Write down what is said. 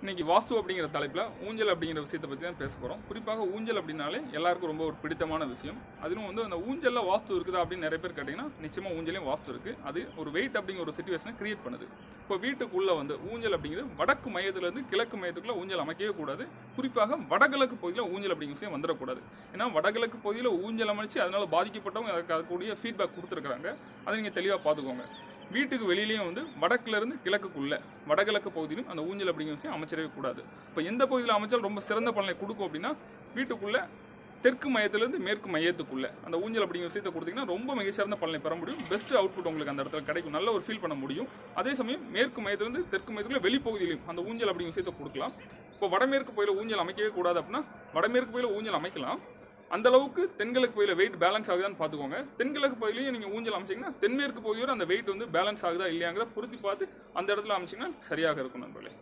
இன்னைக்கு வாஸ்து அப்படிங்கிற தலைப்பில் ஊஞ்சல் அப்படிங்கிற விஷயத்தை பற்றி தான் பேச போகிறோம். குறிப்பாக ஊஞ்சல் அப்படின்னாலே எல்லாருக்கும் ரொம்ப ஒரு பிடித்தமான விஷயம். அதிலும் வந்து அந்த ஊஞ்சலில் வாஸ்து இருக்குதா அப்படின்னு நிறைய பேர் கேட்டிங்கன்னா நிச்சயமாக ஊஞ்சலையும் வாஸ்து இருக்குது. அது ஒரு வெயிட் அப்படிங்கிற ஒரு சிச்சுவேஷனை கிரியேட் பண்ணுது. இப்போ வீட்டுக்குள்ளே வந்து ஊஞ்சல் அப்படிங்கிறது வடக்கு மையத்துலேருந்து கிழக்கு மையத்துக்குள்ளே ஊஞ்சல் அமைக்கவே கூடாது. குறிப்பாக வடகிழக்கு பகுதியில் ஊஞ்சல் அப்படிங்கிற விஷயம் வந்துடக்கூடாது. ஏன்னா வடகிழக்கு பகுதியில் ஊஞ்சல் அமைச்சு அதனால் பாதிக்கப்பட்டவங்க அதுக்கூடிய ஃபீட்பேக் கொடுத்துருக்குறாங்க. அதை நீங்கள் தெளிவாக பார்த்துக்கோங்க. வீட்டுக்கு வெளியிலையும் வந்து வடக்குலேருந்து கிழக்குக்குள்ளே வடகிழக்கு பகுதியிலும் அந்த ஊஞ்சல் அப்படிங்கிற விஷயம் அமைச்சிடவே கூடாது. இப்போ எந்த பகுதியில் அமைச்சால் ரொம்ப சிறந்த பலனை கொடுக்கும் அப்படின்னா வீட்டுக்குள்ளே தெற்கு மையத்திலேருந்து மேற்கு மையத்துக்குள்ளே அந்த ஊஞ்சல் அப்படிங்கிற விஷயத்தை கொடுத்தீங்கன்னா ரொம்ப மிக சிறந்த பலனை பெற முடியும். பெஸ்ட் அவுட்புட் உங்களுக்கு அந்த இடத்துல கிடைக்கும். நல்ல ஒரு ஃபீல் பண்ண முடியும். அதே சமயம் மேற்கு மையத்திலேருந்து தெற்கு மையத்துக்குள்ளே வெளிப்பகுதியிலையும் அந்த ஊஞ்சல் அப்படிங்கிற விஷயத்தை கொடுக்கலாம். இப்போ வடமேற்கு பகுதியில் ஊஞ்சல் அமைக்கவே கூடாது அப்படின்னா வடமேற்கு பகுதியில் ஊஞ்சல் அமைக்கலாம். அந்த அளவுக்கு தென்கிழக்கு பகுதியில் வெயிட் பேலன்ஸ் ஆகுதான்னு பார்த்துக்கோங்க. தென்கிழக்கு பகுதியிலையும் நீங்கள் ஊஞ்சல் அமைச்சிங்கன்னா தென்மேற்கு பகுதியோட அந்த வெயிட் வந்து பேலன்ஸ் ஆகுதா இல்லையாங்கிற பொருத்தி பார்த்து அந்த இடத்துல அமைச்சிங்கன்னா சரியாக இருக்கும் நண்பர்களே.